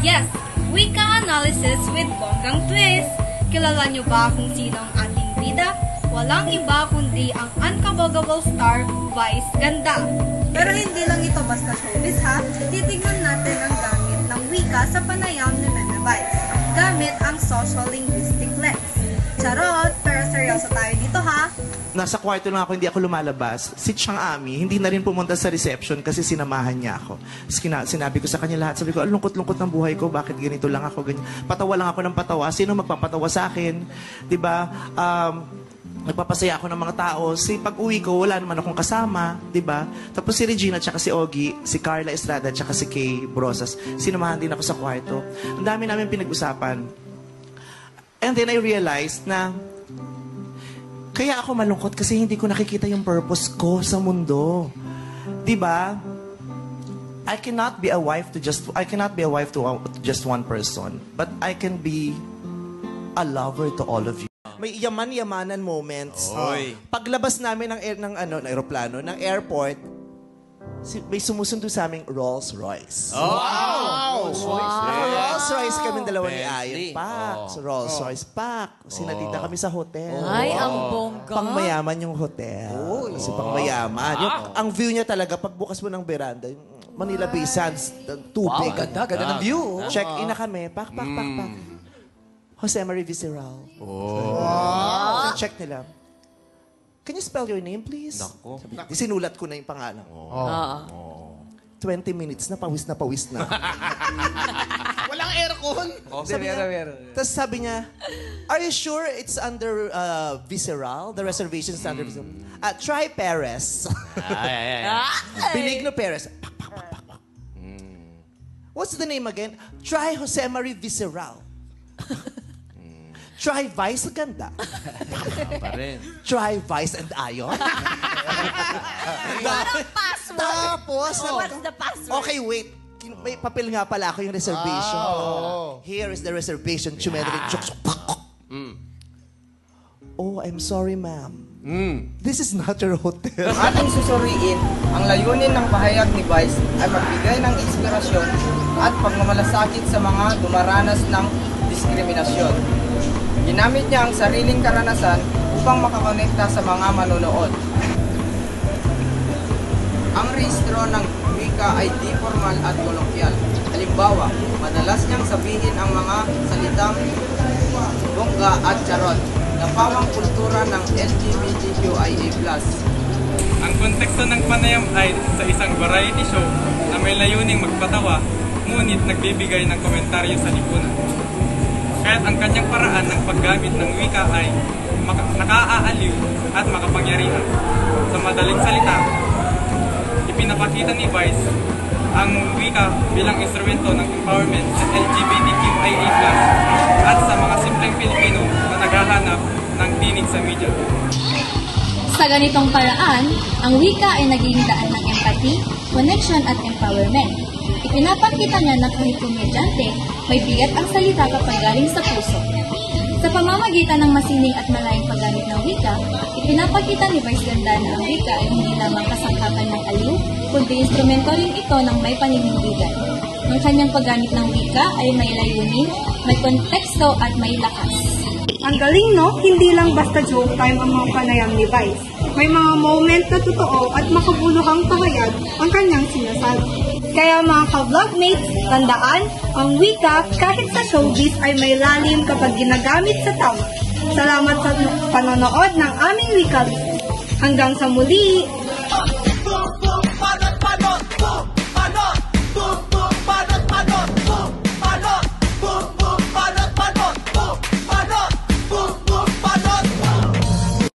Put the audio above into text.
Yes, Wika Analysis with Bonggang Twist. Kilala niyo ba kung sino ang ating bida? Walang iba kundi ang unkabogable star, Vice Ganda. Pero hindi lang ito basta showbiz ha, titignan natin ang gamit ng wika sa panayam ni Meme Vice. Gamit ang social linguistic lens. Charot, pero seryoso tayo dito ha. Nasa kwarto lang ako, hindi ako lumalabas. Si Chang Ami, hindi na rin pumunta sa reception kasi sinamahan niya ako. Sinabi ko sa kanya lahat, sabi ko, lungkot-lungkot ng buhay ko, bakit ganito lang ako, ganyan. Patawa lang ako ng patawa, sino magpapatawa sa akin? Diba? Nagpapasaya ako ng mga tao. Pag-uwi ko, wala naman akong kasama, diba? Tapos si Regina, tsaka si Ogie, si Carla Estrada, tsaka si Kay Brosas, sinamahan din ako sa kwarto. Ang dami namin pinag-usapan. And then I realized na kaya ako malungkot kasi hindi ko nakikita yung purpose ko sa mundo. 'Di ba? I cannot be a wife to just one person, but I can be a lover to all of you. May yaman-yamanan moments. Paglabas namin ng aeroplano, ng airport, may sumusundo sa aming Rolls-Royce. Wow! Rolls-Royce kami dalawa ni Ayon. Pak. So Rolls-Royce, pak. Sinalita kami sa hotel. Ay, ang bongga. Pangmayaman yung hotel. Kasi pangmayaman. Ang view niya talaga, pagbukas mo ng veranda, yung Manila Bay Sands, tubig. Wow, ganda ng view. Check-in na kami. Pak. Jose Marie Visceral. Check nila. Can you spell your name, please? Nako. Sinulat ko na yung pangalan. 20 minutes na pawis na. Walang aircon. Tapos sabi niya, are you sure it's under Visceral? The reservation is under Visceral? Try Perez. Benigno Perez. What's the name again? Try Jose Marie Visceral. Try Vice Ganda. Try Vice and Ayon. Tapos, What's the password? okay, wait. May papel nga pala ako yung reservation. Here is the reservation. Oh, I'm sorry, ma'am. This is not your hotel. Ating susuriin, ang layunin ng pahayag ni Vice ay magbigay ng inspirasyon at pagmamalasakit sa mga dumaranas ng diskriminasyon. Ginamit niya ang sariling karanasan upang makakonekta sa mga manonood. Ang rehistro ng wika ay di formal at kolokyal. Halimbawa, madalas niyang sabihin ang mga salitang bongga at charot na pawang kultura ng LGBTQIA+. Ang konteksto ng panayam ay sa isang variety show na may layuning magpatawa, ngunit nagbibigay ng komentaryo sa lipunan. Kaya't ang kanyang paraan ng paggamit ng wika ay nakaaaliw at makapangyarihan. Sa madaling salita, ipinapakita ni Vice ang wika bilang instrumento ng empowerment sa LGBTQIA+ at sa mga simpleng Pilipino na naghahanap ng tinig sa media. Sa ganitong paraan, ang wika ay naging daan ng empathy, connection at empowerment. Ipinapakita niya na kahit komedyante, may bigat ang salita kapag galing sa puso. Sa pamamagitan ng masining at malayang paggamit ng wika, ipinapakita ni Vice Ganda na ang wika ay hindi lamang kasangkapan ng aliw, kundi instrumento rin ito ng may paninindigan. Ang kanyang paggamit ng wika ay may layunin, may konteksto at may lakas. Ang galing no, hindi lang basta joke time ang mga panayam ni Vice. May mga moment na totoo at makabuluhang pahayag ang kanyang sinasabi. Kaya mga ka-vlogmates, tandaan, ang wika kahit sa showbiz ay may lalim kapag ginagamit sa tama. Salamat sa panonood ng aming wika. Hanggang sa muli!